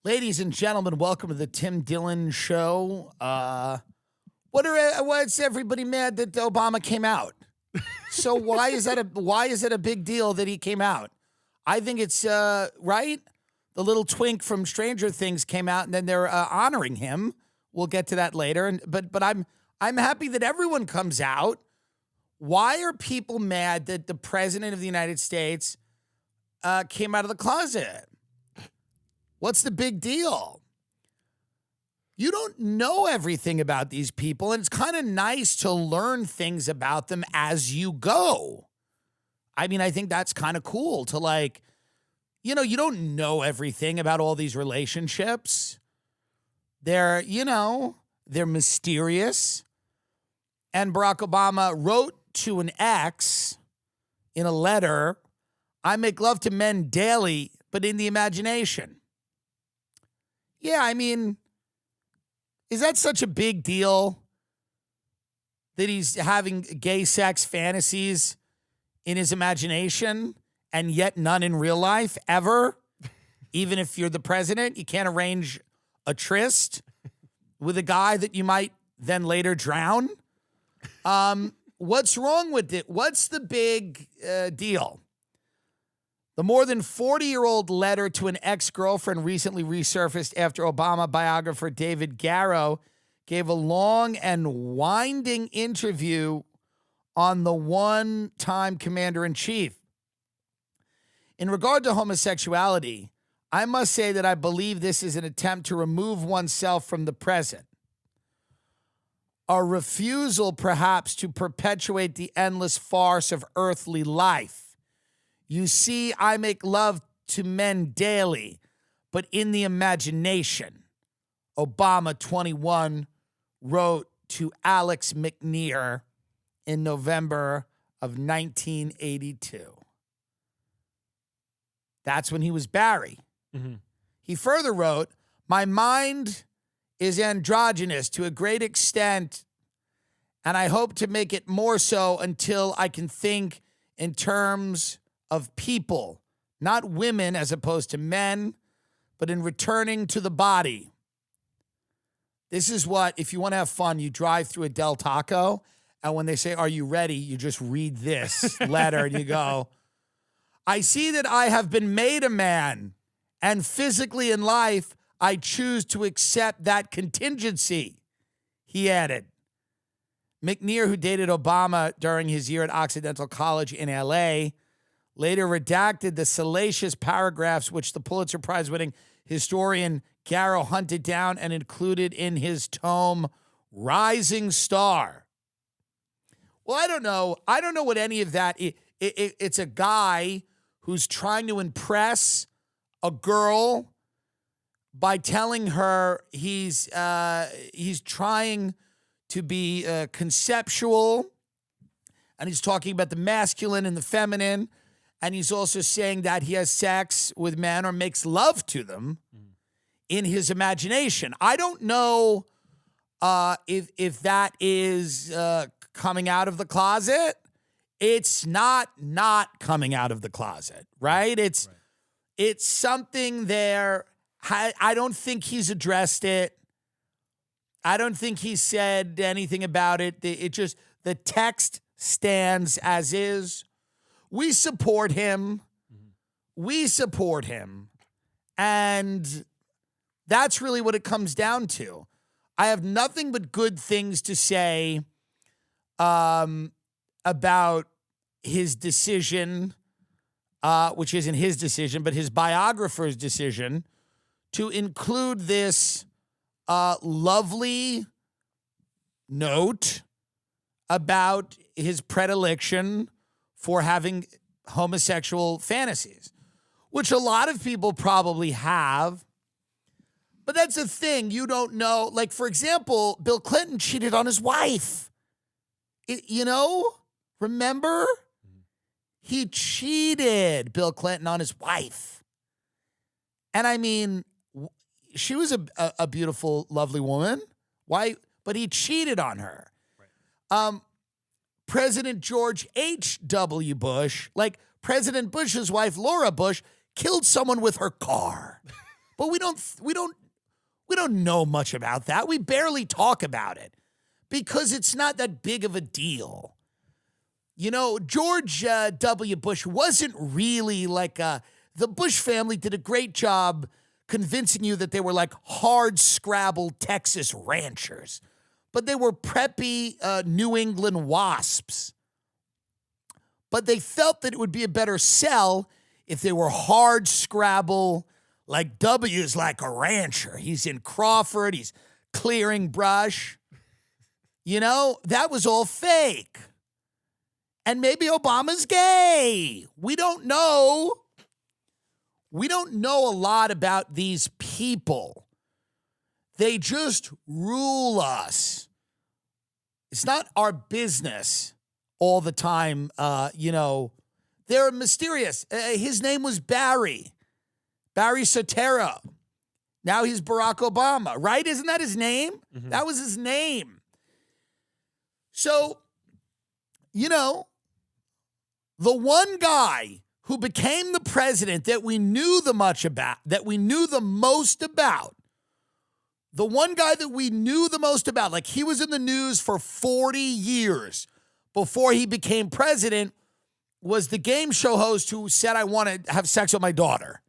Ladies and gentlemen, welcome to the Tim Dillon Show. What's everybody mad that Obama came out? So why is it a big deal that he came out? I think it's right. The little twink from Stranger Things came out, and then they're honoring him. We'll get to that later. But I'm happy that everyone comes out. Why are people mad that the president of the United States came out of the closet? What's the big deal? You don't know everything about these people, and it's kind of nice to learn things about them as you go. I mean, I think that's kind of cool to you don't know everything about all these relationships. They're mysterious. And Barack Obama wrote to an ex in a letter, "I make love to men daily, but in the imagination." Yeah, I mean, is that such a big deal that he's having gay sex fantasies in his imagination and yet none in real life ever? Even if you're the president, you can't arrange a tryst with a guy that you might then later drown. What's wrong with it? What's the big deal? The more than 40-year-old letter to an ex-girlfriend recently resurfaced after Obama biographer David Garrow gave a long and winding interview on the one-time commander-in-chief. In regard to homosexuality, I must say that I believe this is an attempt to remove oneself from the present. A refusal, perhaps, to perpetuate the endless farce of earthly life. You see, I make love to men daily, but in the imagination. Obama, 21, wrote to Alex McNear in November of 1982. That's when he was Barry. Mm-hmm. He further wrote, "My mind is androgynous to a great extent, and I hope to make it more so until I can think in terms of people, not women as opposed to men, but in returning to the body." This is what, if you want to have fun, you drive through a Del Taco, and when they say, "Are you ready?" you just read this letter and you go, "I see that I have been made a man, and physically in life, I choose to accept that contingency," he added. McNear, who dated Obama during his year at Occidental College in L.A., later redacted the salacious paragraphs which the Pulitzer Prize-winning historian Garrow hunted down and included in his tome, Rising Star. Well, I don't know. I don't know what any of that is. It's a guy who's trying to impress a girl by telling her he's trying to be conceptual, and he's talking about the masculine and the feminine. And he's also saying that he has sex with men or makes love to them in his imagination. I don't know if that is coming out of the closet. It's not coming out of the closet, right? It's something there. I don't think he's addressed it. I don't think he said anything about it. The text stands as is. We support him. We support him. And that's really what it comes down to. I have nothing but good things to say about his decision, which isn't his decision, but his biographer's decision to include this lovely note about his predilection for having homosexual fantasies, which a lot of people probably have. But that's the thing. You don't know. Like, for example, Bill Clinton cheated on his wife. Remember? He cheated, Bill Clinton, on his wife. And I mean, she was a beautiful, lovely woman. Why? But he cheated on her. Right. President George H.W. Bush, like President Bush's wife, Laura Bush, killed someone with her car. but we don't know much about that. We barely talk about it because it's not that big of a deal. You know, George W. Bush wasn't really like the Bush family did a great job convincing you that they were like hard-scrabble Texas ranchers, but they were preppy New England wasps. But they felt that it would be a better sell if they were hard-scrabble, like W's like a rancher. He's in Crawford, he's clearing brush. You know, that was all fake. And maybe Obama's gay. We don't know. We don't know a lot about these people. They just rule us. It's not our business all the time. You know, they're mysterious. His name was Barry Soetoro. Now he's Barack Obama, right? Isn't that his name? Mm-hmm. That was his name. So, you know, the one guy who became the president that we knew the most about, the one guy that we knew the most about, like he was in the news for 40 years before he became president, was the game show host who said, I want to have sex with my daughter.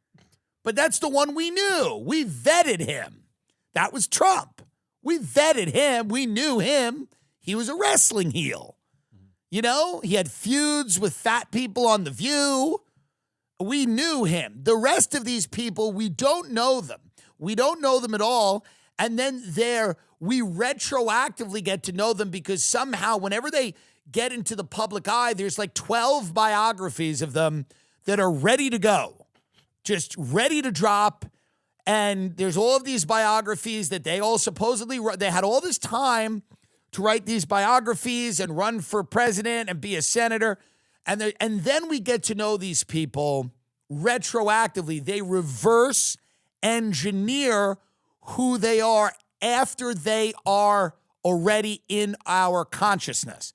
But that's the one we knew. We vetted him. That was Trump. We vetted him. We knew him. He was a wrestling heel. You know, he had feuds with fat people on The View. We knew him. The rest of these people, we don't know them. We don't know them at all. And then we retroactively get to know them because somehow whenever they get into the public eye, there's like 12 biographies of them that are ready to go, just ready to drop. And there's all of these biographies that they all supposedly, they had all this time to write these biographies and run for president and be a senator. And then we get to know these people retroactively. They reverse engineer who they are after they are already in our consciousness.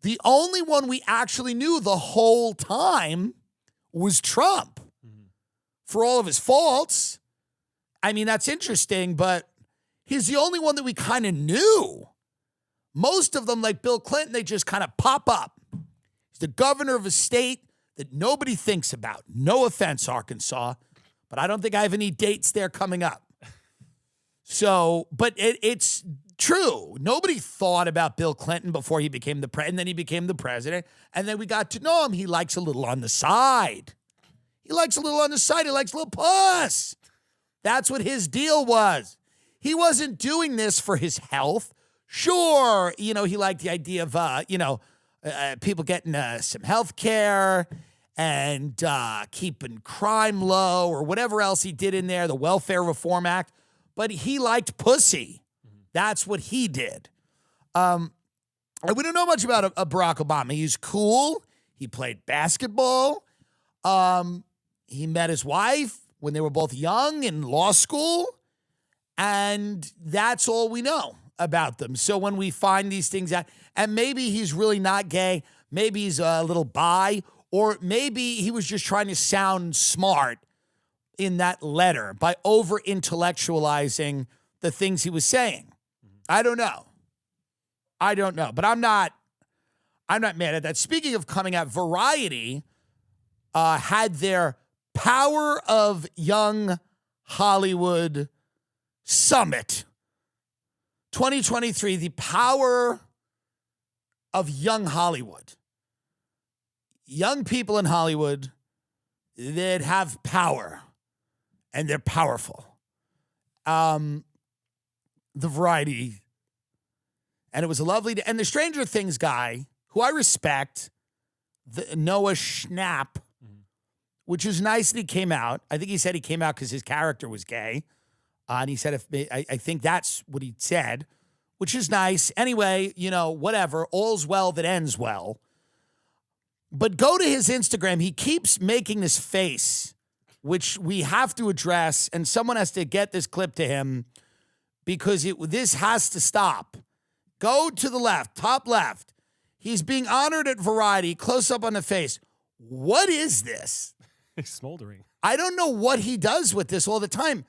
The only one we actually knew the whole time was Trump. Mm-hmm. For all of his faults. I mean, that's interesting, but he's the only one that we kind of knew. Most of them, like Bill Clinton, they just kind of pop up. He's the governor of a state that nobody thinks about. No offense, Arkansas, but I don't think I have any dates there coming up. So, but it's true. Nobody thought about Bill Clinton before he became the president, and then he became the president, and then we got to know him. He likes a little on the side. He likes a little on the side. He likes a little puss. That's what his deal was. He wasn't doing this for his health. Sure, you know, he liked the idea of, people getting some health care and keeping crime low or whatever else he did in there, the Welfare Reform Act. But he liked pussy. That's what he did. And we don't know much about Barack Obama. He's cool. He played basketball. He met his wife when they were both young in law school. And that's all we know about them. So when we find these things out, and maybe he's really not gay, maybe he's a little bi, or maybe he was just trying to sound smart in that letter by over-intellectualizing the things he was saying. I don't know. But I'm not mad at that. Speaking of coming out, Variety had their Power of Young Hollywood Summit 2023, the power of young Hollywood. Young people in Hollywood that have power, and they're powerful. The Variety, and it was a lovely day. And the Stranger Things guy, who I respect, Noah Schnapp, which is nice that he came out. I think he said he came out because his character was gay. And he said, I think that's what he said, which is nice. Anyway, you know, whatever. All's well that ends well. But go to his Instagram. He keeps making this face, which we have to address. And someone has to get this clip to him because this has to stop. Go to the left, top left. He's being honored at Variety, close up on the face. What is this? It's smoldering. I don't know what he does with this all the time.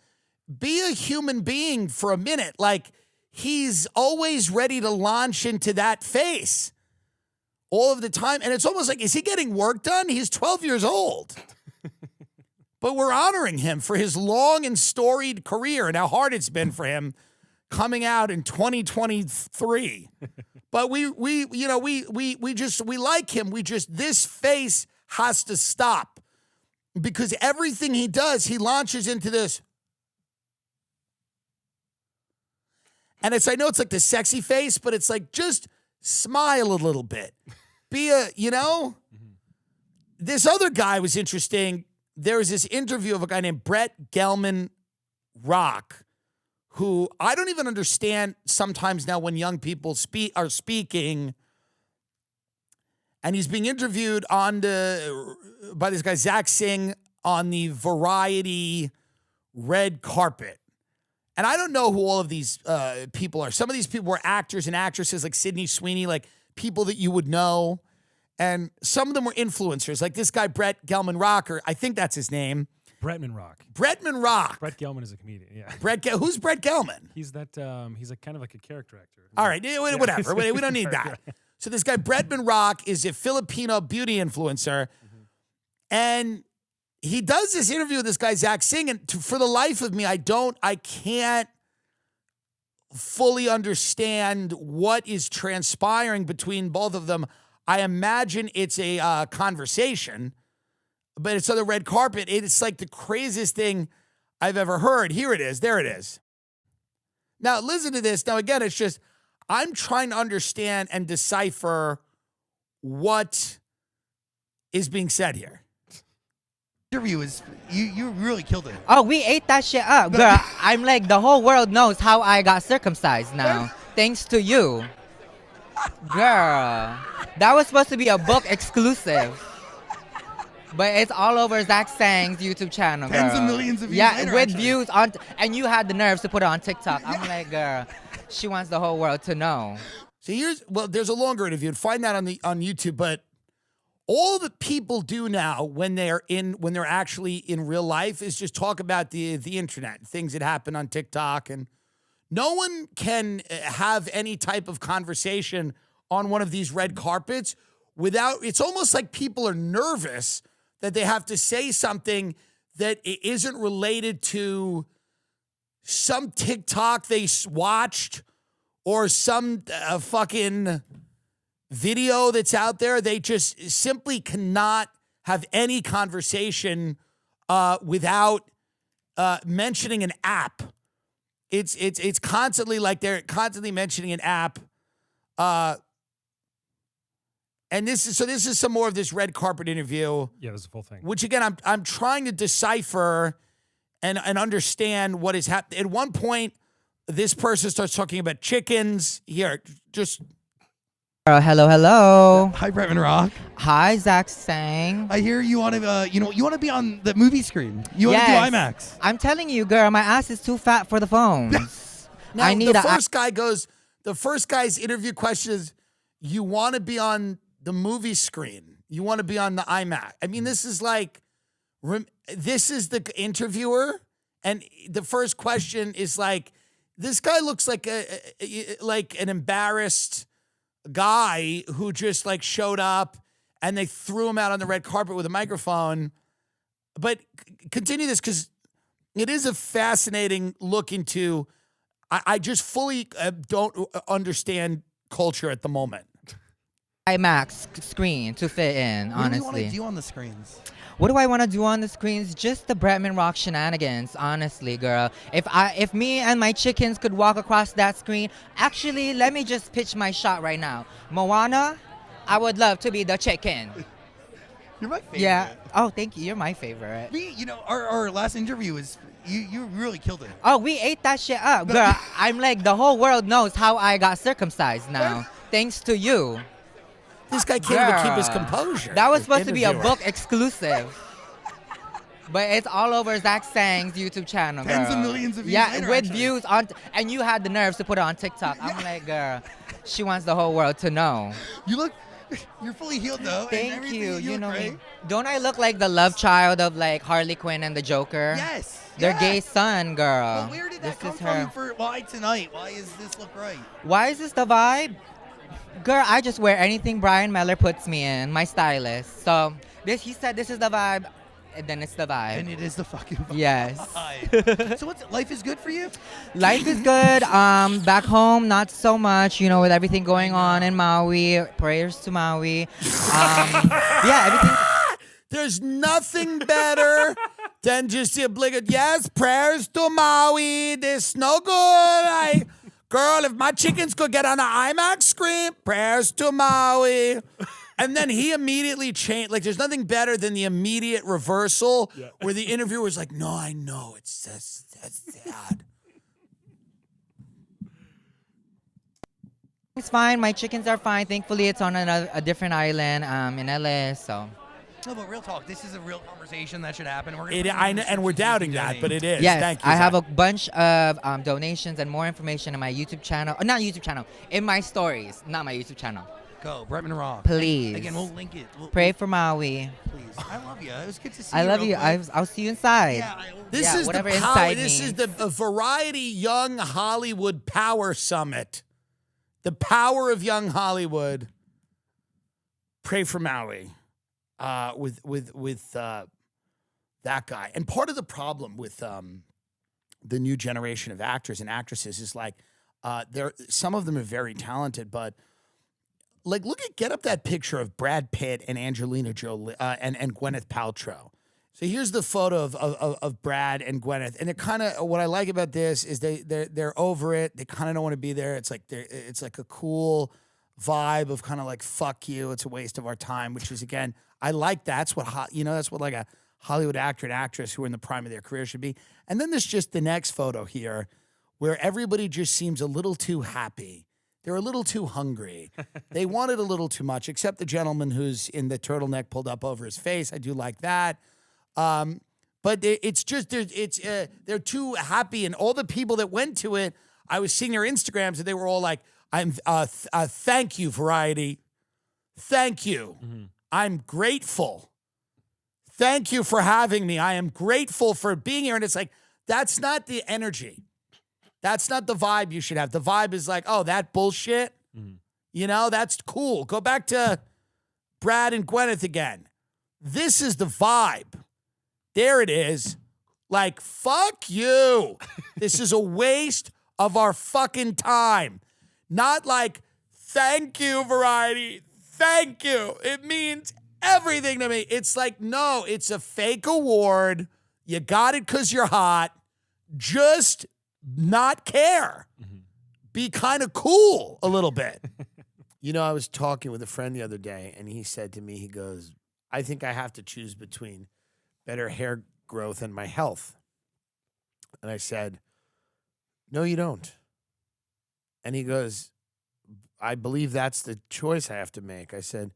Be a human being for a minute. Like, he's always ready to launch into that face all of the time. And it's almost like, is he getting work done? He's 12 years old. But we're honoring him for his long and storied career and how hard it's been for him coming out in 2023. But we like him. This face has to stop because everything he does, he launches into this. And I know it's like the sexy face, but it's like, just smile a little bit. This other guy was interesting. There was this interview of a guy named Brett Gelman Rock, who I don't even understand sometimes now when young people are speaking, and he's being interviewed by this guy Zach Singh on the Variety red carpet. And I don't know who all of these people are. Some of these people were actors and actresses like Sydney Sweeney, like people that you would know. And some of them were influencers, like this guy, Brett Gelman Rocker. I think that's his name. Bretman Rock. Bretman Rock. Brett Gelman is a comedian, yeah. Who's Brett Gelman? He's he's kind of like a character actor. All right, whatever. We don't need that. So this guy, Bretman Rock, is a Filipino beauty influencer. Mm-hmm. And he does this interview with this guy, Zach Singh, and for the life of me, I can't fully understand what is transpiring between both of them. I imagine it's a conversation, but it's on the red carpet. It's like the craziest thing I've ever heard. Here it is. There it is. Now, listen to this. Now, again, it's just, I'm trying to understand and decipher what is being said here. Interview is, you really killed it. Oh, we ate that shit up, girl. I'm like, the whole world knows how I got circumcised now, thanks to you. Girl, that was supposed to be a book exclusive, but it's all over Zach Sang's YouTube channel, girl. Tens of millions of views later, with actually. views on, and you had the nerves to put it on TikTok. I'm like, girl, she wants the whole world to know. So there's a longer interview. Find that on YouTube, but all that people do now when they're actually in real life is just talk about the internet, things that happen on TikTok, and no one can have any type of conversation on one of these red carpets without, it's almost like people are nervous that they have to say something that isn't related to some TikTok they watched or some fucking video that's out there. They just simply cannot have any conversation without mentioning an app. It's constantly like they're constantly mentioning an app. And this is some more of this red carpet interview. Yeah, this is a full thing. Which again, I'm trying to decipher and understand what is happening. At one point, this person starts talking about chickens. Here, just. Hello. Hi, Bretman Rock. Hi, Zach Sang. I hear you want to, you want to be on the movie screen. You want to do IMAX. I'm telling you, girl, my ass is too fat for the phones. Now, I need the first guy's interview question is, you want to be on the movie screen. You want to be on the IMAX. I mean, this is like, this is the interviewer, and the first question is like, this guy looks like an embarrassed guy who just like showed up and they threw him out on the red carpet with a microphone. But continue this because it is a fascinating look into, I just fully don't understand culture at the moment. IMAX screen to fit in, honestly. What do you want to do on the screens? What do I want to do on the screens? Just the Bretman Rock shenanigans, honestly, girl. If me and my chickens could walk across that screen, actually, let me just pitch my shot right now. Moana, I would love to be the chicken. You're my favorite. Yeah. Oh, thank you. You're my favorite. Our last interview is, you really killed it. Oh, we ate that shit up, girl. I'm like, the whole world knows how I got circumcised now, thanks to you. This guy can't even keep his composure. That was supposed to be a book exclusive. But it's all over Zach Sang's YouTube channel, girl. Tens of millions of views later, with actually. views on, and you had the nerves to put it on TikTok. I'm like, girl, she wants the whole world to know. You look, You're fully healed though. and Thank everything, you. You look know great. me. Don't I look like the love child of like Harley Quinn and the Joker? Yes. Their yes. gay son, girl. Well, where did that This come is from? her. For why tonight? Why is this look right? Why is this the vibe? Girl, I just wear anything Brian Meller puts me in, my stylist. So he said this is the vibe, and then it's the vibe. And it is the fucking vibe. Yes. So life is good for you? Life is good. Back home, not so much. You know, with everything going on in Maui. Prayers to Maui. Yeah, everything. There's nothing better than just the obligate, yes, prayers to Maui. This no good. Girl, if my chickens could get on an IMAX screen, prayers to Maui. And then he immediately changed. Like, there's nothing better than the immediate reversal where the interviewer's like, no, I know. That's sad. It's fine. My chickens are fine. Thankfully, it's on a different island in LA. So. No, but real talk. This is a real conversation that should happen. I know, and we're doubting that, but it is. Yes, Thank you. I have Zach. a bunch of donations and more information in my YouTube channel. Not YouTube channel, in my stories. Not my YouTube channel. Go, Bretman Rock. Please. Again, we'll link it. Pray for Maui. Please. I love you. It was good to see I you. love real you. quick. I'll see you inside. Yeah, This is whatever the power. inside This is means. the Variety Young Hollywood Power Summit. The power of young Hollywood. Pray for Maui. With that guy. And part of the problem with the new generation of actors and actresses is like some of them are very talented, but like get up that picture of Brad Pitt and Angelina Jolie and Gwyneth Paltrow. So here's the photo of Brad and Gwyneth, and they're kind of, what I like about this is they're over it. They kind of don't want to be there. It's like a cool vibe of kind of like, fuck you, it's a waste of our time, which is, again, I like that's what that's what like a Hollywood actor and actress who are in the prime of their career should be. And then there's just the next photo here where everybody just seems a little too happy. They're a little too hungry. They wanted a little too much, except the gentleman who's in the turtleneck pulled up over his face. I do like that. But it's just, they're too happy. And all the people that went to it, I was seeing their Instagrams and they were all like, thank you, Variety. Thank you. Mm-hmm. I'm grateful. Thank you for having me. I am grateful for being here. And it's like, that's not the energy. That's not the vibe you should have. The vibe is like, oh, that bullshit. Mm-hmm. That's cool. Go back to Brad and Gwyneth again. This is the vibe. There it is. Like, fuck you. This is a waste of our fucking time. Not like, thank you, Variety. Thank you. It means everything to me. It's like, no, it's a fake award. You got it because you're hot. Just not care. Mm-hmm. Be kind of cool a little bit. I was talking with a friend the other day, and he said to me, he goes, I think I have to choose between better hair growth and my health. And I said, no, you don't. And he goes, I believe that's the choice I have to make. I said,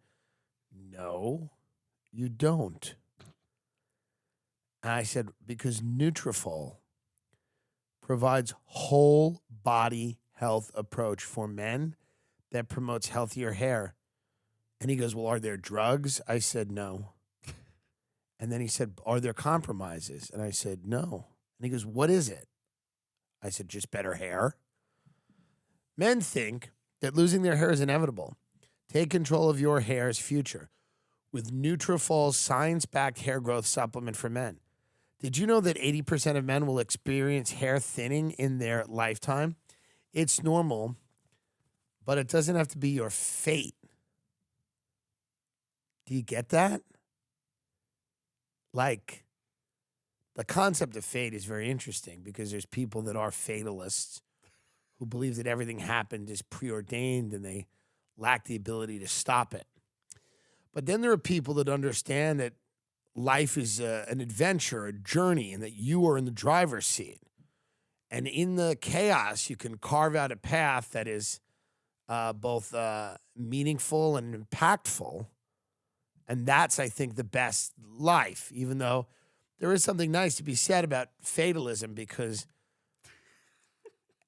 no, you don't. And I said, because Nutrafol provides whole body health approach for men that promotes healthier hair. And he goes, well, are there drugs? I said, no. And then he said, are there compromises? And I said, no. And he goes, what is it? I said, just better hair. Men think that losing their hair is inevitable. Take control of your hair's future with Nutrafol's science-backed hair growth supplement for men. Did you know that 80% of men will experience hair thinning in their lifetime? It's normal, but it doesn't have to be your fate. Do you get that? Like, the concept of fate is very interesting because there's people that are fatalists who believe that everything happened is preordained and they lack the ability to stop it. But then there are people that understand that life is an adventure, a journey, and that you are in the driver's seat. And in the chaos, you can carve out a path that is both meaningful and impactful. And that's, I think, the best life, even though there is something nice to be said about fatalism because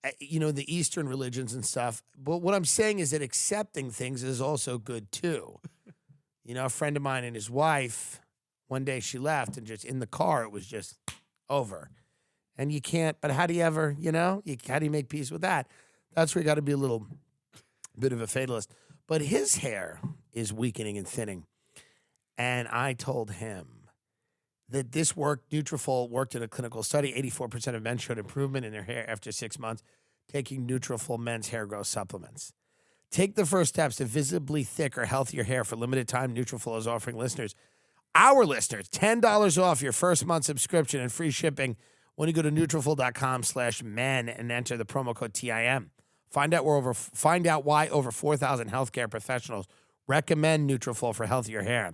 the Eastern religions and stuff. But what I'm saying is that accepting things is also good too. A friend of mine and his wife, one day she left and just in the car, it was just over. And you can't, but how do you ever, how do you make peace with that? That's where you got to be a little bit of a fatalist. But his hair is weakening and thinning. And I told him that this Nutrafol worked in a clinical study. 84% of men showed improvement in their hair after 6 months taking Nutrafol men's hair growth supplements. Take the first steps to visibly thicker, healthier hair. For limited time, Nutrafol is offering our listeners, $10 off your first month subscription and free shipping when you go to Nutrafol.com/men and enter the promo code TIM. Find out why over 4,000 healthcare professionals recommend Nutrafol for healthier hair.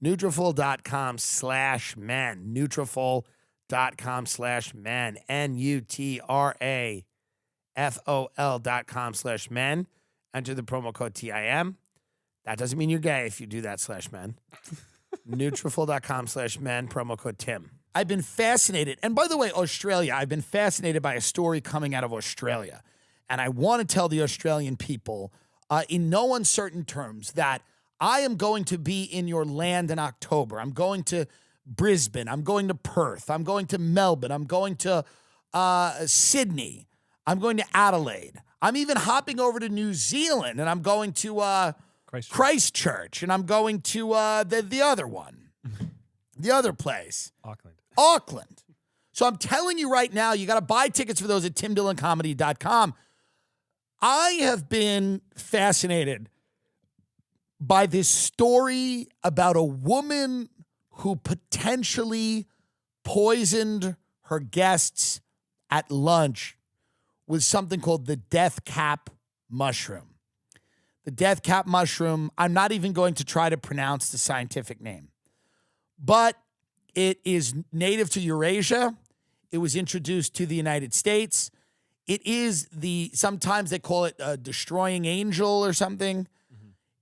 Nutrafol.com/men. Nutrafol.com/men. Nutrafol.com/men. Enter the promo code TIM. That doesn't mean you're gay if you do that /men. Nutrafol.com/men. Promo code TIM. I've been fascinated. And by the way, Australia, I've been fascinated by a story coming out of Australia. And I want to tell the Australian people in no uncertain terms that I am going to be in your land in October. I'm going to Brisbane. I'm going to Perth. I'm going to Melbourne. I'm going to Sydney. I'm going to Adelaide. I'm even hopping over to New Zealand, and I'm going to Christchurch, and I'm going to the other one, the other place. Auckland. So I'm telling you right now, you got to buy tickets for those at timdilloncomedy.com. I have been fascinated by this story about a woman who potentially poisoned her guests at lunch with something called the death cap mushroom. The death cap mushroom, I'm not even going to try to pronounce the scientific name, but it is native to Eurasia. It was introduced to the United States. It is sometimes they call it a destroying angel or something.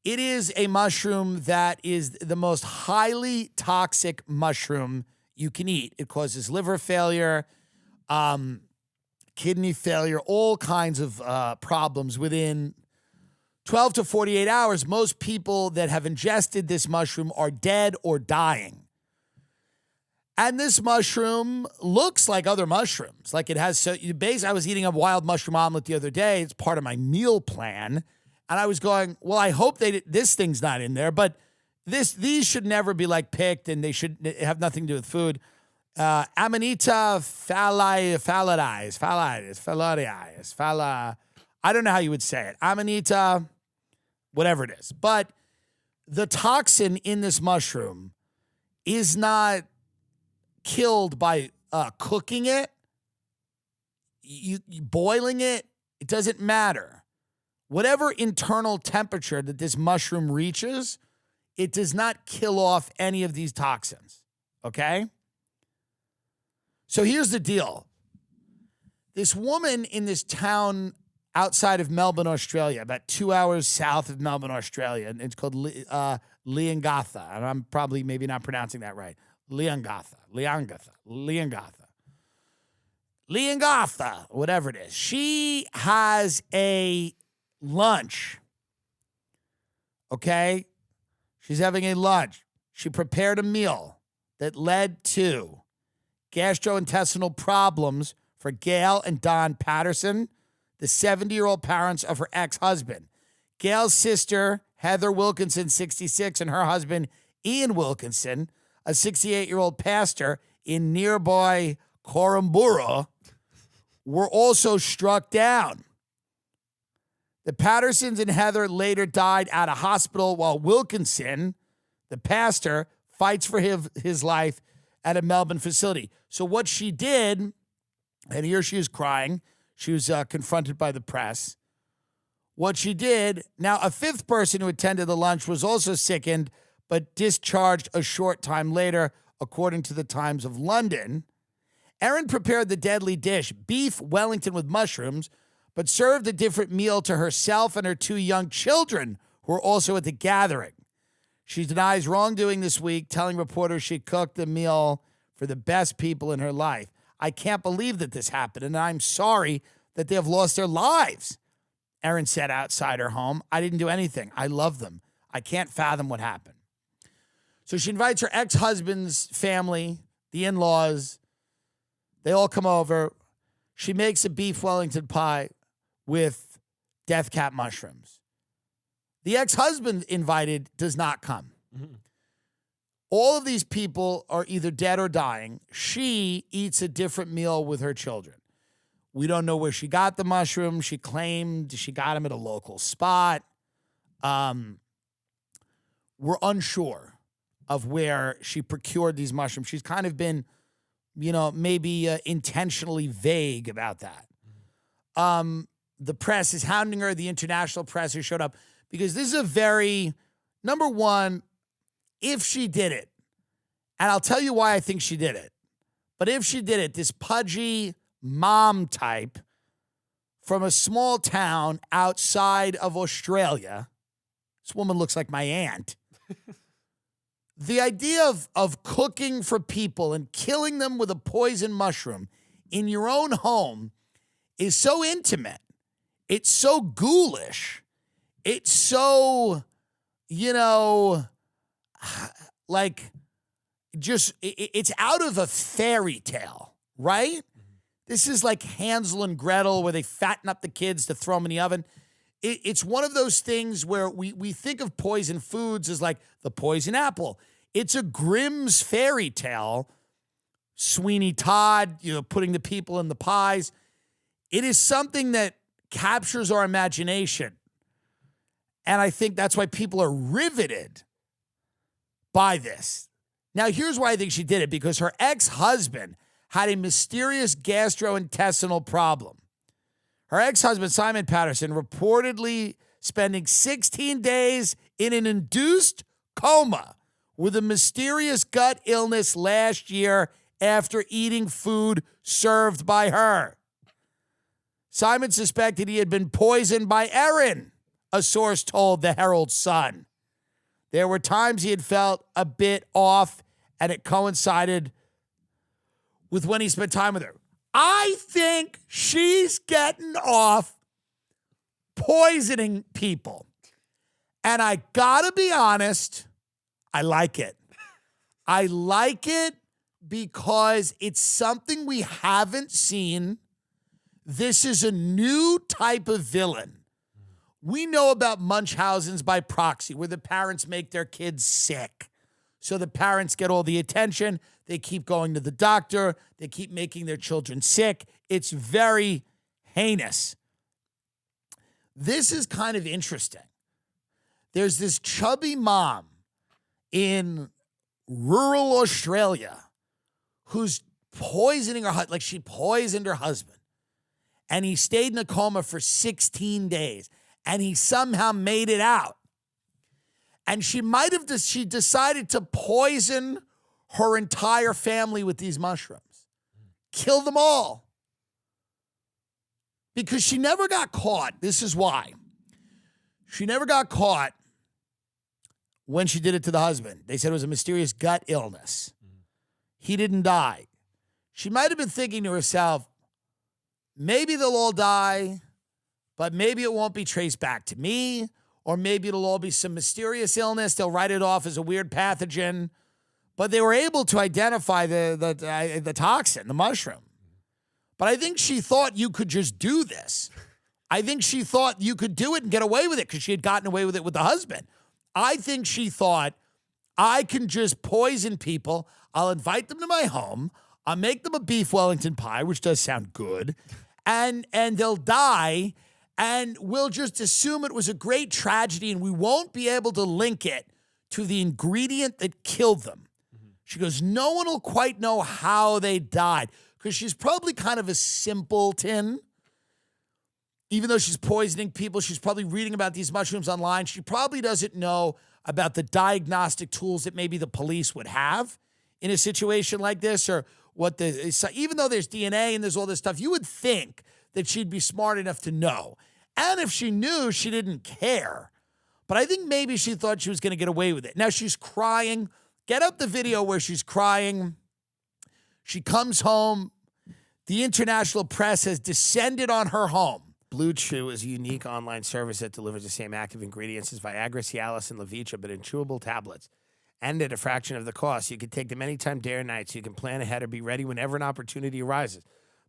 It is a mushroom that is the most highly toxic mushroom you can eat. It causes liver failure, kidney failure, all kinds of problems within 12 to 48 hours. Most people that have ingested this mushroom are dead or dying. And this mushroom looks like other mushrooms. Like it has, I was eating a wild mushroom omelet the other day. It's part of my meal plan. And I was going, well, I hope this thing's not in there, but these should never be like picked, and they should have nothing to do with food. Amanita phallidae, I don't know how you would say it. Amanita, whatever it is. But the toxin in this mushroom is not killed by cooking it, you boiling it. It doesn't matter. Whatever internal temperature that this mushroom reaches, it does not kill off any of these toxins, okay? So here's the deal. This woman in this town outside of Melbourne, Australia, about 2 hours south of Melbourne, Australia, and it's called Leongatha, and I'm probably maybe not pronouncing that right. Leongatha, whatever it is. She has a lunch, okay? She's having a lunch. She prepared a meal that led to gastrointestinal problems for Gail and Don Patterson, the 70-year-old parents of her ex-husband. Gail's sister, Heather Wilkinson, 66, and her husband, Ian Wilkinson, a 68-year-old pastor in nearby Korumburra, were also struck down. The Pattersons and Heather later died at a hospital while Wilkinson, the pastor, fights for his life at a Melbourne facility. So what she did, and here she is crying, she was confronted by the press. What she did, now a fifth person who attended the lunch was also sickened, but discharged a short time later, according to the Times of London. Erin prepared the deadly dish, beef Wellington with mushrooms, but served a different meal to herself and her 2 young children who were also at the gathering. She denies wrongdoing this week, telling reporters she cooked the meal for the best people in her life. I can't believe that this happened, and I'm sorry that they have lost their lives. Erin said outside her home, I didn't do anything. I love them. I can't fathom what happened. So she invites her ex-husband's family, the in-laws. They all come over. She makes a beef Wellington pie with death cap mushrooms. The ex-husband invited does not come. Mm-hmm. All of these people are either dead or dying. She eats a different meal with her children. We don't know where she got the mushrooms. She claimed she got them at a local spot. We're unsure of where she procured these mushrooms. She's kind of been, maybe intentionally vague about that. The press is hounding her. The international press who showed up because this is a very, number one, if she did it, and I'll tell you why I think she did it, but if she did it, this pudgy mom type from a small town outside of Australia, this woman looks like my aunt. The idea of cooking for people and killing them with a poison mushroom in your own home is so intimate. It's so ghoulish. It's so, it's out of a fairy tale, right? Mm-hmm. This is like Hansel and Gretel where they fatten up the kids to throw them in the oven. It's one of those things where we think of poison foods as like the poison apple. It's a Grimm's fairy tale. Sweeney Todd, putting the people in the pies. It is something that captures our imagination. And I think that's why people are riveted by this. Now, here's why I think she did it, because her ex-husband had a mysterious gastrointestinal problem. Her ex-husband, Simon Patterson, reportedly spending 16 days in an induced coma with a mysterious gut illness last year after eating food served by her. Simon suspected he had been poisoned by Erin, a source told the Herald Sun. There were times he had felt a bit off, and it coincided with when he spent time with her. I think she's getting off poisoning people. And I gotta be honest, I like it. I like it because it's something we haven't seen. This is a new type of villain. We know about Munchausen's by proxy, where the parents make their kids sick. So the parents get all the attention. They keep going to the doctor. They keep making their children sick. It's very heinous. This is kind of interesting. There's this chubby mom in rural Australia who's poisoning her husband, like she poisoned her husband. And he stayed in a coma for 16 days. And he somehow made it out. And she decided to poison her entire family with these mushrooms. Kill them all. Because she never got caught. This is why. She never got caught when she did it to the husband. They said it was a mysterious gut illness. He didn't die. She might have been thinking to herself, maybe they'll all die, but maybe it won't be traced back to me, or maybe it'll all be some mysterious illness. They'll write it off as a weird pathogen. But they were able to identify the toxin, the mushroom. But I think she thought you could just do this. I think she thought you could do it and get away with it because she had gotten away with it with the husband. I think she thought, I can just poison people. I'll invite them to my home. I'll make them a beef Wellington pie, which does sound good. And they'll die. And we'll just assume it was a great tragedy and we won't be able to link it to the ingredient that killed them. Mm-hmm. She goes, no one will quite know how they died because she's probably kind of a simpleton. Even though she's poisoning people, she's probably reading about these mushrooms online. She probably doesn't know about the diagnostic tools that maybe the police would have in a situation like this, or even though there's DNA and there's all this stuff, you would think that she'd be smart enough to know. And if she knew, she didn't care. But I think maybe she thought she was going to get away with it. Now she's crying. Get up the video where she's crying. She comes home The international press has descended on her home. Blue Chew is a unique online service that delivers the same active ingredients as Viagra, Cialis, and Levitra, but in chewable tablets. And at a fraction of the cost. You can take them anytime, day or night, so you can plan ahead or be ready whenever an opportunity arises.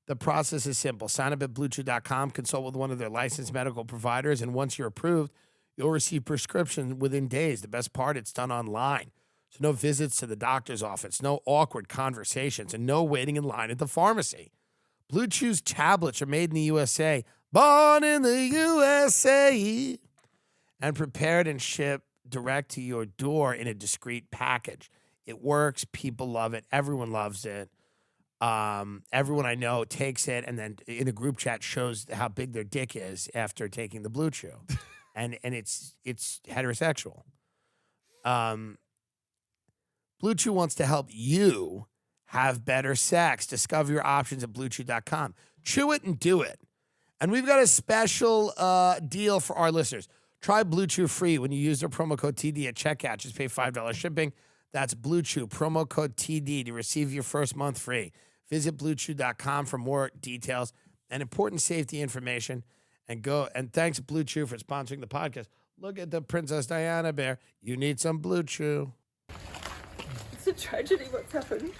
The process is simple. Sign up at BlueChew.com, consult with one of their licensed medical providers, and once you're approved, you'll receive prescription within days. The best part, it's done online. So no visits to the doctor's office, no awkward conversations, and no waiting in line at the pharmacy. Blue Chew's tablets are made in the USA, born in the USA, and prepared and shipped direct to your door in a discreet package. It works. People love it. Everyone loves it. Everyone I know takes it and then in a group chat shows how big their dick is after taking the Blue Chew. and it's heterosexual. Blue Chew wants to help you have better sex. Discover your options at BlueChew.com. Chew it and do it. And we've got a special deal for our listeners. Try Blue Chew free when you use their promo code TD at checkout. Just pay $5 shipping. That's Blue Chew, promo code TD to receive your first month free. Visit BlueChew.com for more details and important safety information. And thanks Blue Chew for sponsoring the podcast. Look at the Princess Diana bear. You need some Blue Chew. It's a tragedy what's happened.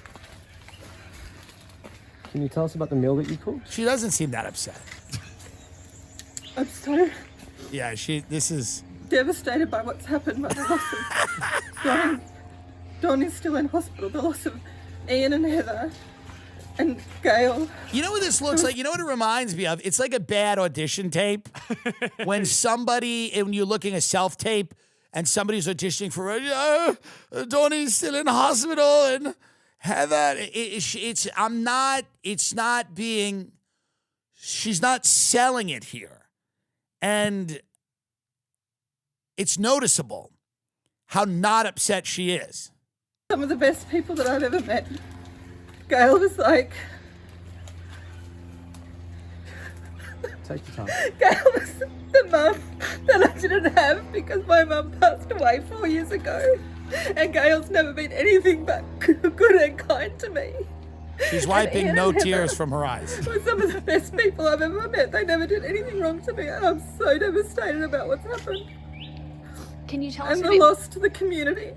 Can you tell us about the meal that you cooked? She doesn't seem that upset. I'm so Yeah, this is... devastated by what's happened, by the loss of Don. Don is still in hospital. The loss of Ian and Heather and Gail. You know what this looks like? You know what it reminds me of? It's like a bad audition tape. When you're looking at self-tape and somebody's auditioning for, Donnie's still in hospital and Heather, she's not selling it here. And it's noticeable how not upset she is. Some of the best people that I've ever met. Gail was like... Take your time. Gail was the mum that I didn't have because my mum passed away 4 years ago. And Gail's never been anything but good and kind to me. She's wiping no tears from her eyes. Were some of the best people I've ever met. They never did anything wrong to me, and I'm so devastated about what's happened. Can you tell us And a the bit? loss to the community,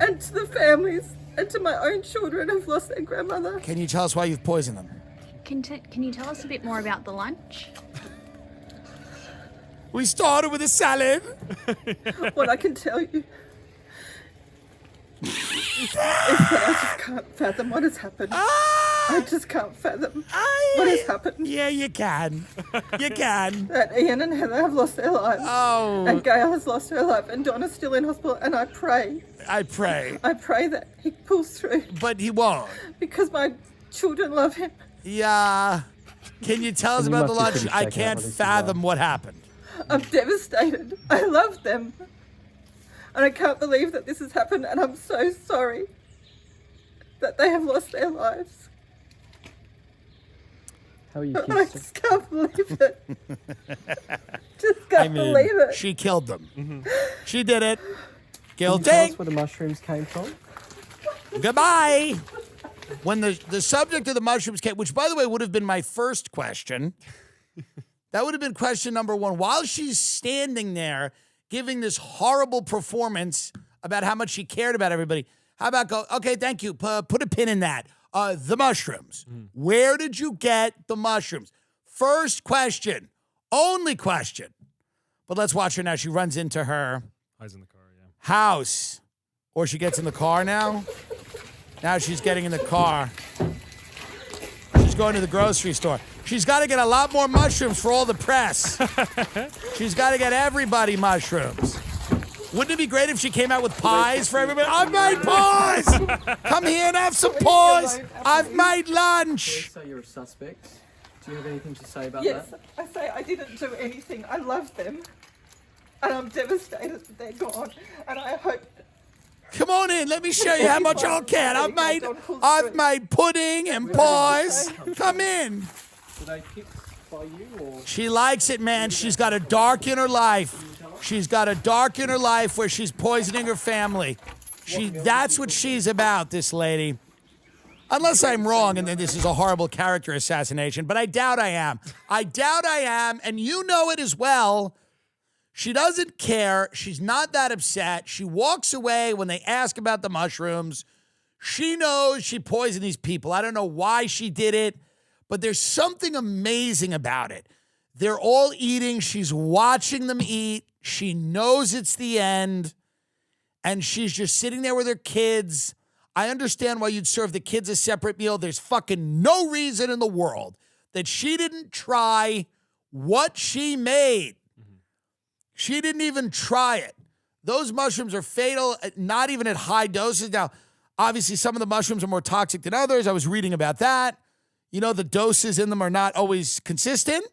and to the families, and to my own children who've lost their grandmother. Can you tell us why you've poisoned them? Can you tell us a bit more about the lunch? We started with a salad. What I can tell you is that I just can't fathom what has happened. I just can't fathom what has happened. Yeah, you can. You can. That Ian and Heather have lost their lives. Oh. And Gail has lost her life. And Donna's still in hospital. And I pray that he pulls through. But he won't. Because my children love him. Yeah. Can you tell us And you about the must be lunch? pretty I shaken can't up with this as fathom well. what happened. I'm devastated. I love them. And I can't believe that this has happened. And I'm so sorry that they have lost their lives. How are you And I kids? just can't believe it. Just can't believe it. She killed them. She did it. Can you Guilty. tell us where the mushrooms came from? Goodbye. When the subject of the mushrooms came, which, by the way, would have been my first question. That would have been question number one. While she's standing there giving this horrible performance about how much she cared about everybody, how about go, okay, thank you. Put a pin in that. The mushrooms. Where did you get the mushrooms? First question. Only question. But let's watch her now. She runs into her Hides in the car, yeah. house. Or she gets in the car now. Now she's getting in the car. She's going to the grocery store. She's got to get a lot more mushrooms for all the press. She's got to get everybody mushrooms. Wouldn't it be great if she came out with pies for everybody? I've made pies! Come here and have some pies! I've made lunch! So you're a suspect. Do you have anything to say about Yes, that? I say I didn't do anything. I love them. And I'm devastated that they're gone. And I hope... Come on in, let me show you how much I can. I've made pudding and pies. Come in. Were they picked by you or? She likes it, man. She's got a dark inner life. She's got a dark inner life where she's poisoning her family. That's what she's about, this lady. Unless I'm wrong and then this is a horrible character assassination, but I doubt I am. I doubt I am, and you know it as well. She doesn't care. She's not that upset. She walks away when they ask about the mushrooms. She knows she poisoned these people. I don't know why she did it, but there's something amazing about it. They're all eating. She's watching them eat. She knows it's the end, and she's just sitting there with her kids. I understand why you'd serve the kids a separate meal. There's fucking no reason in the world that she didn't try what she made. She didn't even try it. Those mushrooms are fatal, not even at high doses. Now, obviously, some of the mushrooms are more toxic than others. I was reading about that. You know, the doses in them are not always consistent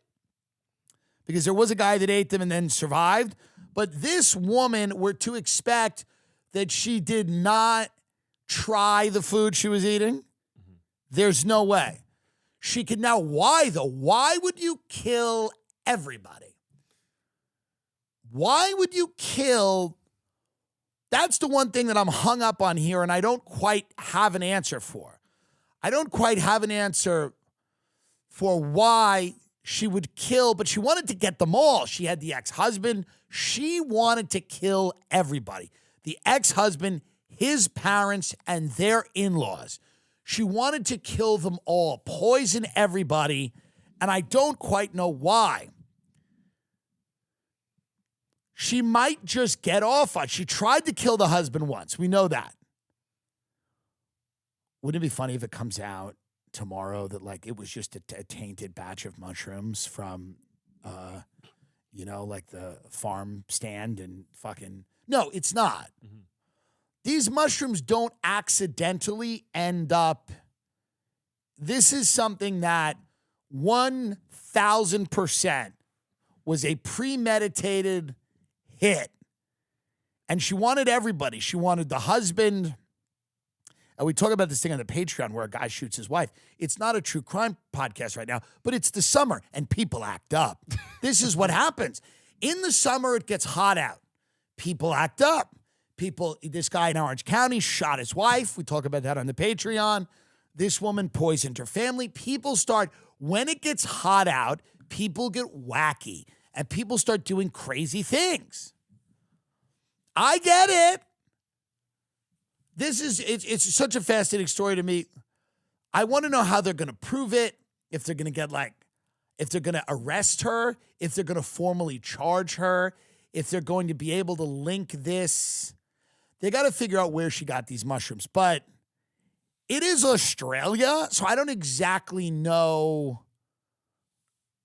because there was a guy that ate them and then survived. But this woman, we're to expect that she did not try the food she was eating. There's no way. She could now, why though? Why would you kill everybody? Why would you kill? That's the one thing that I'm hung up on here, and I don't quite have an answer for. I don't quite have an answer for why she would kill, but she wanted to get them all. She had the ex-husband. She wanted to kill everybody. The ex-husband, his parents, and their in-laws. She wanted to kill them all, poison everybody, and I don't quite know why. She might just get off on. She tried to kill the husband once. We know that. Wouldn't it be funny if it comes out tomorrow that like it was just a tainted batch of mushrooms from, like the farm stand and fucking. No, it's not. Mm-hmm. These mushrooms don't accidentally end up. This is something that 1,000% was a premeditated hit. And she wanted everybody. She wanted the husband. And we talk about this thing on the Patreon where a guy shoots his wife. It's not a true crime podcast right now, but it's the summer and people act up. This is what happens. In the summer, it gets hot out. People act up. This guy in Orange County shot his wife. We talk about that on the Patreon. This woman poisoned her family. People start, when it gets hot out, people get wacky. And people start doing crazy things. I get it. It's such a fascinating story to me. I want to know how they're going to prove it, if they're going to if they're going to arrest her, if they're going to formally charge her, if they're going to be able to link this. They got to figure out where she got these mushrooms. But it is Australia, so I don't exactly know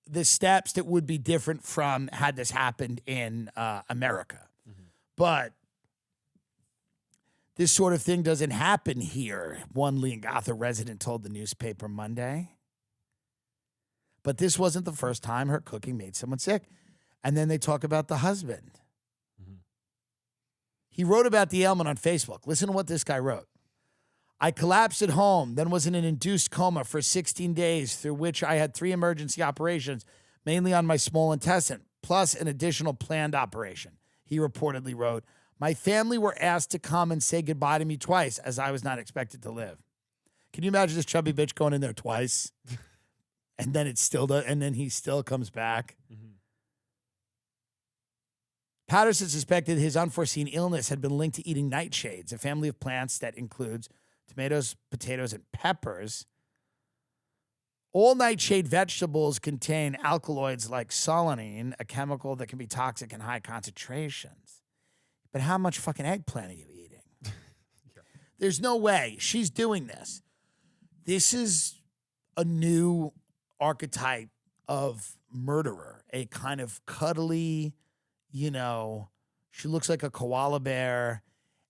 the steps that would be different from had this happened in America. Mm-hmm. But this sort of thing doesn't happen here, one Leongatha resident told the newspaper Monday. But this wasn't the first time her cooking made someone sick. And then they talk about the husband. Mm-hmm. He wrote about the ailment on Facebook. Listen to what this guy wrote. I collapsed at home, then was in an induced coma for 16 days, through which I had 3 emergency operations, mainly on my small intestine, plus an additional planned operation. He reportedly wrote, my family were asked to come and say goodbye to me twice, as I was not expected to live. Can you imagine this chubby bitch going in there twice? And then he still comes back. Mm-hmm. Patterson suspected his unforeseen illness had been linked to eating nightshades, a family of plants that includes tomatoes, potatoes, and peppers. All nightshade vegetables contain alkaloids like solanine, a chemical that can be toxic in high concentrations. But how much fucking eggplant are you eating? Yeah. There's no way she's doing this. This is a new archetype of murderer, a kind of cuddly, she looks like a koala bear.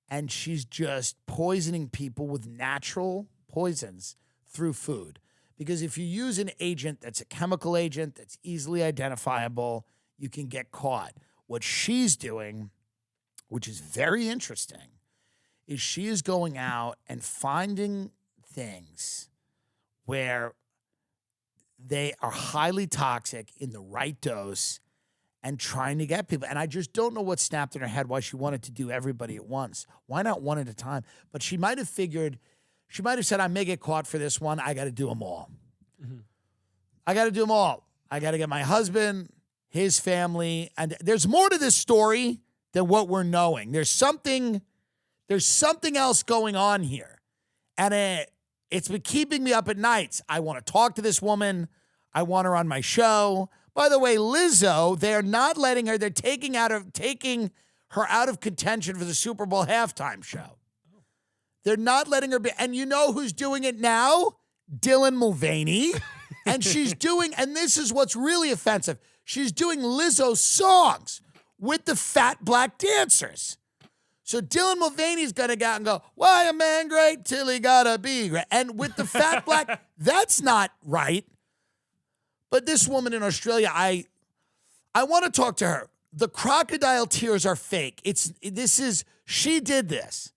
And she's just poisoning people with natural poisons through food. Because if you use an agent that's a chemical agent that's easily identifiable, you can get caught. What she's doing, which is very interesting, is she is going out and finding things where they are highly toxic in the right dose and trying to get people. And I just don't know what snapped in her head, why she wanted to do everybody at once. Why not one at a time? But she might have figured She might have said, I may get caught for this one. I got to do them all. I got to do them all. I got to get my husband, his family. And there's more to this story than what we're knowing. There's something else going on here. And it's been keeping me up at nights. I want to talk to this woman. I want her on my show. By the way, Lizzo, they're not letting her. They're taking her out of contention for the Super Bowl halftime show. They're not letting her be. And you know who's doing it now? Dillon Mulvaney. And she's doing, and this is what's really offensive, she's doing Lizzo's songs with the fat black dancers. So Dillon Mulvaney's going to go out and go, why a man great till he gotta be great. And with the fat black, that's not right. But this woman in Australia, I want to talk to her. The crocodile tears are fake. She did this.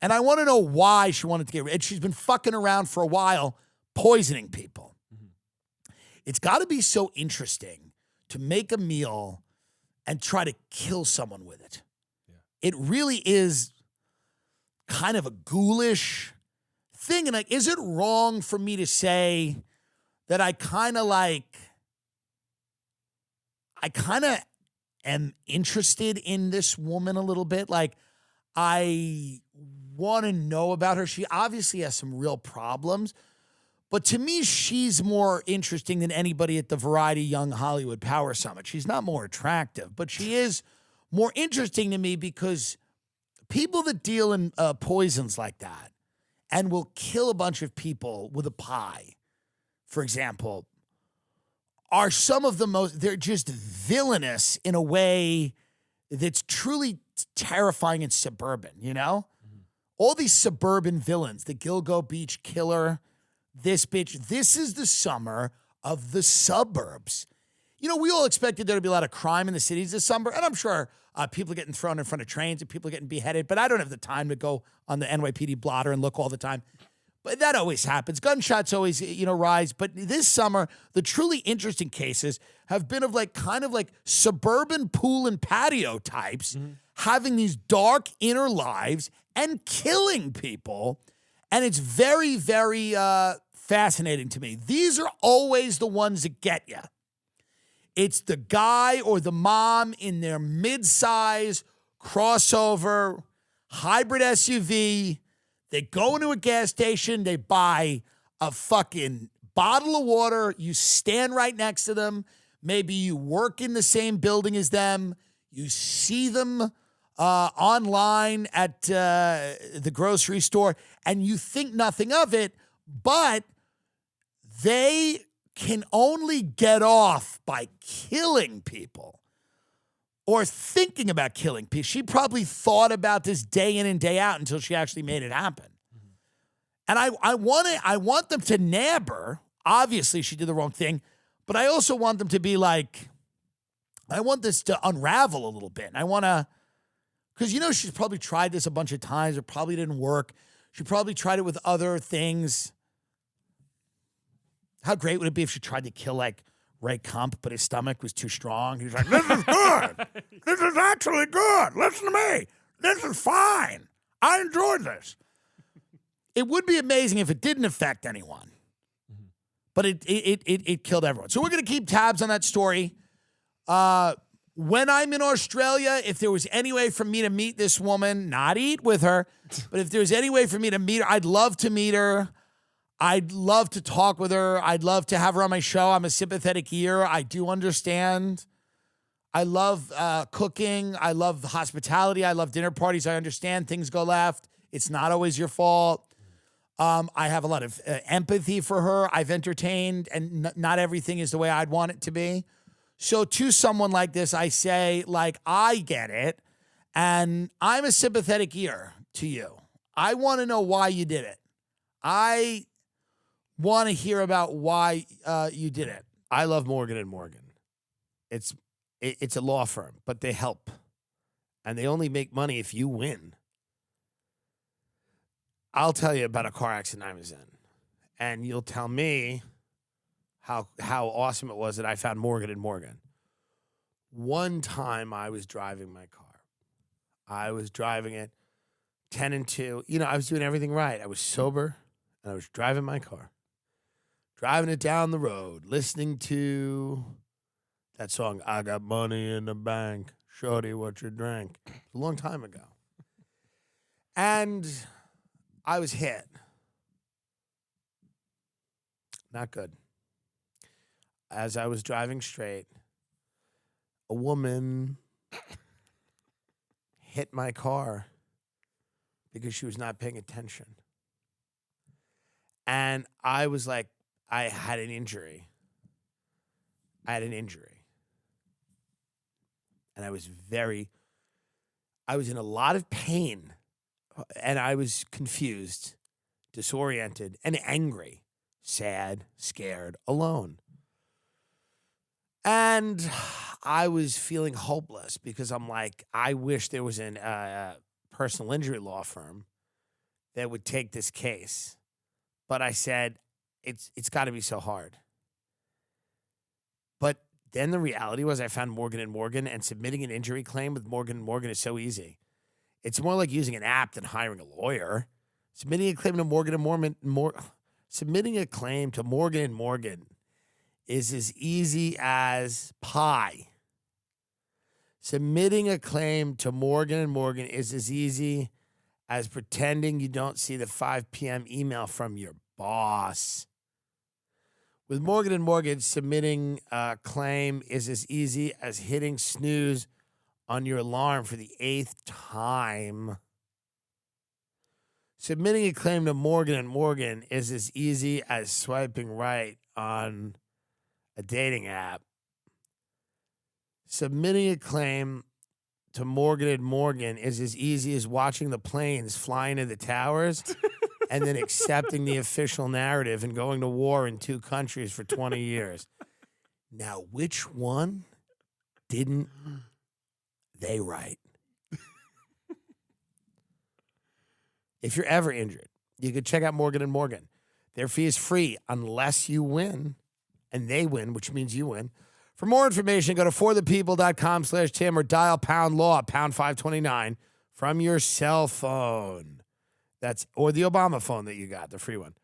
And I want to know why she wanted to get rid. And she's been fucking around for a while, poisoning people. It's got to be so interesting to make a meal and try to kill someone with it. Yeah. It really is kind of a ghoulish thing. And like, is it wrong for me to say that I kind of am interested in this woman a little bit? Like, I want to know about her. She obviously has some real problems, but to me, she's more interesting than anybody at the Variety Young Hollywood Power Summit. She's not more attractive, but she is more interesting to me because people that deal in poisons like that and will kill a bunch of people with a pie, for example, are some of the most, they're just villainous in a way that's truly terrifying and suburban, you know? All these suburban villains, the Gilgo Beach Killer, this bitch. This is the summer of the suburbs. You know, we all expected there to be a lot of crime in the cities this summer, and I'm sure people are getting thrown in front of trains and people are getting beheaded, but I don't have the time to go on the NYPD blotter and look all the time. But that always happens. Gunshots always, rise. But this summer, the truly interesting cases have been of kind of suburban pool and patio types having these dark inner lives and killing people. And it's very, very fascinating to me. These are always the ones that get you. It's the guy or the mom in their mid-size crossover hybrid SUV. They go into a gas station. They buy a fucking bottle of water. You stand right next to them. Maybe you work in the same building as them. You see them online at the grocery store, and you think nothing of it, but they can only get off by killing people or thinking about killing people. She probably thought about this day in and day out until she actually made it happen. And I want them to nab her. Obviously, she did the wrong thing, but I also want them to be like, I want this to unravel a little bit. I want to, because she's probably tried this a bunch of times. It probably didn't work. She probably tried it with other things. How great would it be if she tried to kill Ray Kump, but his stomach was too strong? He's like, this is good. This is actually good. Listen to me. This is fine. I enjoyed this. It would be amazing if it didn't affect anyone. But it killed everyone. So we're going to keep tabs on that story. When I'm in Australia, if there was any way for me to meet this woman, not eat with her, but if there was any way for me to meet her, I'd love to meet her. I'd love to talk with her. I'd love to have her on my show. I'm a sympathetic ear. I do understand. I love cooking. I love hospitality. I love dinner parties. I understand things go left. It's not always your fault. I have a lot of empathy for her. I've entertained, and not everything is the way I'd want it to be. So to someone like this, I say, I get it, and I'm a sympathetic ear to you. I want to know why you did it. I want to hear about why you did it. I love Morgan & Morgan. It's a law firm, but they help. And they only make money if you win. I'll tell you about a car accident I was in. And you'll tell me how awesome it was that I found Morgan & Morgan. One time I was driving my car. I was driving it 10 and 2. You know, I was doing everything right. I was sober, and I was driving my car. Driving it down the road, listening to that song, I Got Money in the Bank, Shorty, what you drank. A long time ago. And I was hit. Not good. As I was driving straight, a woman hit my car because she was not paying attention. And I was like, I had an injury. And I was in a lot of pain. And I was confused, disoriented, and angry, sad, scared, alone. And I was feeling hopeless because I'm like, I wish there was a personal injury law firm that would take this case. But I said, it's got to be so hard. But then the reality was I found Morgan & Morgan, and submitting an injury claim with Morgan & Morgan is so easy. It's more like using an app than hiring a lawyer. Submitting a claim to Morgan & Morgan, submitting a claim to Morgan & Morgan is as easy as pie. Submitting a claim to Morgan & Morgan is as easy as pretending you don't see the 5 p.m. email from your boss. With Morgan & Morgan, submitting a claim is as easy as hitting snooze on your alarm for the 8th time. Submitting a claim to Morgan & Morgan is as easy as swiping right on a dating app. Submitting a claim to Morgan & Morgan is as easy as watching the planes fly into the towers and then accepting the official narrative and going to war in 2 countries for 20 years. Now, which one didn't they write? If you're ever injured, you could check out Morgan & Morgan. Their fee is free unless you win, and they win, which means you win. For more information, go to forthepeople.com/Tim or dial #law, #529 from your cell phone. Or the Obama phone that you got, the free one.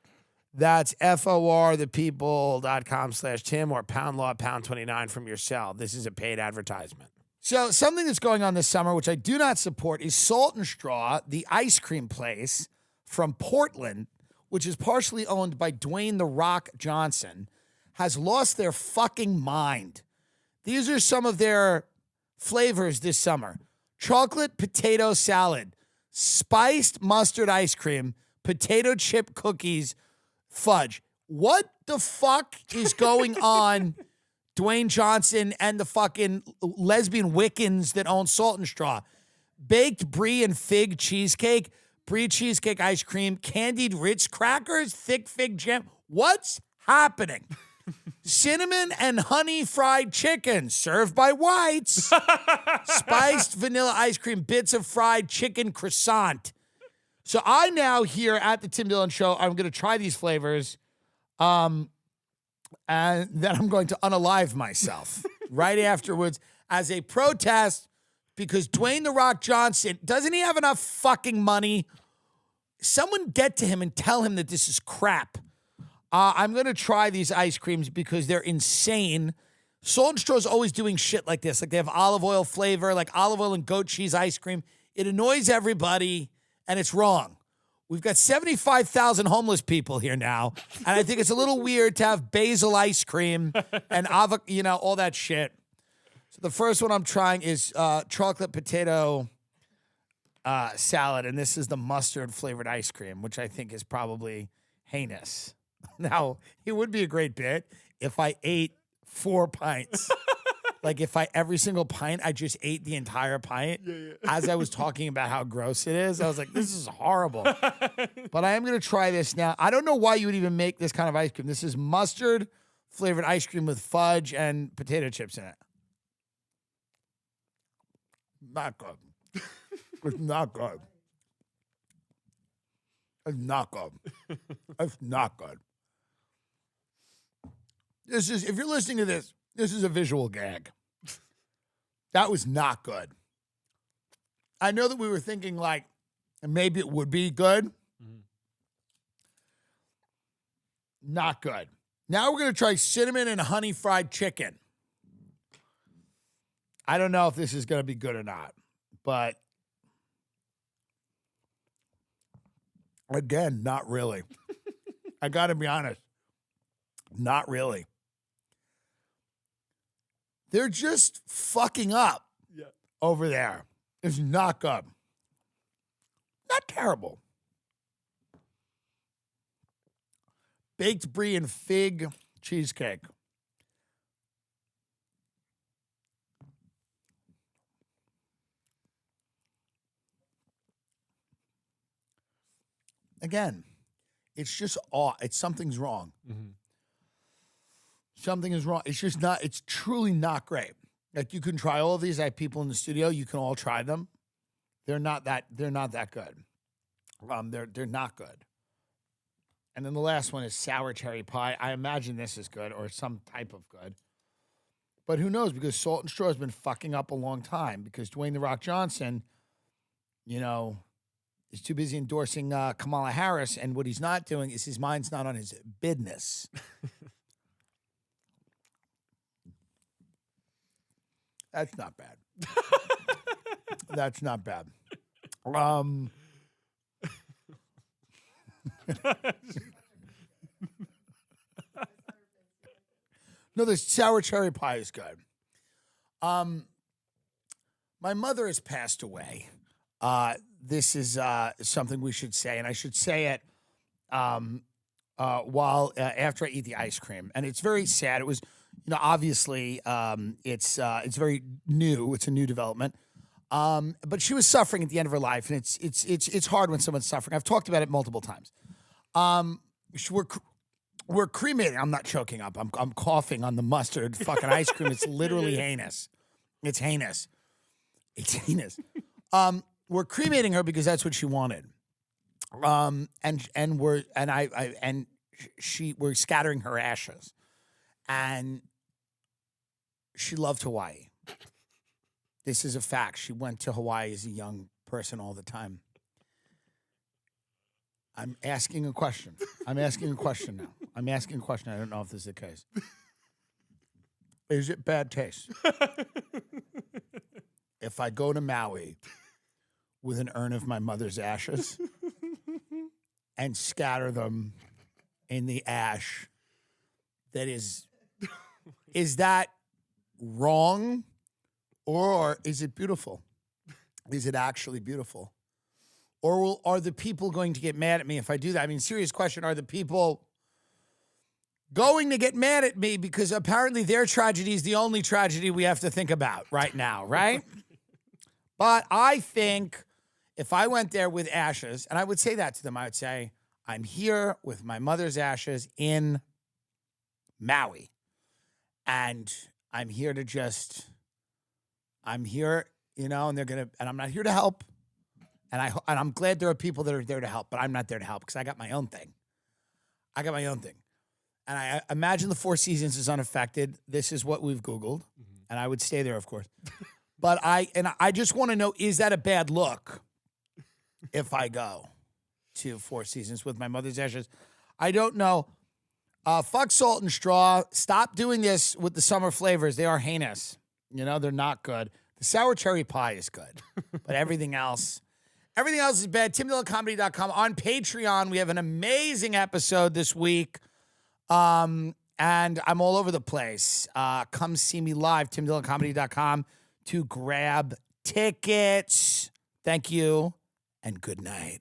That's forthepeople.com/Tim or #law, #29 from your cell. This is a paid advertisement. So something that's going on this summer, which I do not support, is Salt and Straw, the ice cream place from Portland, which is partially owned by Dwayne "The Rock" Johnson, has lost their fucking mind. These are some of their flavors this summer. Chocolate potato salad, spiced mustard ice cream, potato chip cookies, fudge. What the fuck is going on, Dwayne Johnson and the fucking lesbian Wiccans that own Salt and Straw? Baked brie and fig cheesecake, brie cheesecake ice cream, candied Ritz crackers, thick fig jam. What's happening? Cinnamon and honey fried chicken served by whites. Spiced vanilla ice cream, bits of fried chicken croissant. So I now here at the Tim Dillon Show, I'm going to try these flavors, and then I'm going to unalive myself right afterwards as a protest because Dwayne "The Rock" Johnson, doesn't he have enough fucking money? Someone get to him and tell him that this is crap. I'm going to try these ice creams because they're insane. Salt and Straw is always doing shit like this. Like they have olive oil flavor, like olive oil and goat cheese ice cream. It annoys everybody, and it's wrong. We've got 75,000 homeless people here now, and I think it's a little weird to have basil ice cream and avocado, all that shit. So the first one I'm trying is chocolate potato salad, and this is the mustard flavored ice cream, which I think is probably heinous. Now, it would be a great bit if I ate 4 pints. Like if every single pint, I just ate the entire pint. As I was talking about how gross it is, I was like, this is horrible. But I am going to try this now. I don't know why you would even make this kind of ice cream. This is mustard flavored ice cream with fudge and potato chips in it. Not good. It's not good. It's not good. It's not good. This is, if you're listening to this, this is a visual gag. That was not good. I know that we were thinking like and maybe it would be good. Mhm. Not good. Now we're going to try cinnamon and honey fried chicken. I don't know if this is going to be good or not, but again, not really. I got to be honest. Not really. They're just fucking up over there. It's not good. Not terrible. Baked brie and fig cheesecake. Again, it's just it's something's wrong. Mm-hmm. Something is wrong. It's just not, it's truly not great. Like you can try all of these. I have people in the studio. You can all try them. They're not that good. They're not good. And then the last one is sour cherry pie. I imagine this is good or some type of good. But who knows? Because Salt and Straw has been fucking up a long time because Dwayne "The Rock" Johnson, you know, is too busy endorsing Kamala Harris. And what he's not doing is his mind's not on his business. That's not bad. That's not bad. No, the sour cherry pie is good. My mother has passed away. This is something we should say, and I should say it while after I eat the ice cream. And it's very sad. It was, you know, obviously it's very new. It's a new development. But she was suffering at the end of her life, and it's hard when someone's suffering. I've talked about it multiple times. We're cremating. I'm not choking up. I'm coughing on the mustard fucking ice cream. It's literally heinous. It's heinous. It's heinous. We're cremating her because that's what she wanted. We're scattering her ashes, and she loved Hawaii. This is a fact. She went to Hawaii as a young person all the time. I'm asking a question. I'm asking a question now. I'm asking a question. I don't know if this is the case. Is it bad taste if I go to Maui with an urn of my mother's ashes and scatter them in the ash? That is that wrong, or is it beautiful? Is it actually beautiful? Or are the people going to get mad at me if I do that? I mean, serious question. Are the people going to get mad at me because apparently their tragedy is the only tragedy we have to think about right now, right? But I think if I went there with ashes, and I would say that to them, I would say, I'm here with my mother's ashes in Maui. And I'm here, you know, and and I'm not here to help. And I'm glad there are people that are there to help, but I'm not there to help because I got my own thing. And I imagine the Four Seasons is unaffected. This is what we've Googled. Mm-hmm. And I would stay there, of course. But I just want to know, is that a bad look if I go to Four Seasons with my mother's ashes? I don't know. Fuck Salt and Straw. Stop doing this with the summer flavors. They are heinous. You know, they're not good. The sour cherry pie is good. But everything else is bad. TimDillonComedy.com. On Patreon, we have an amazing episode this week. And I'm all over the place. Come see me live, TimDillonComedy.com, to grab tickets. Thank you, and good night.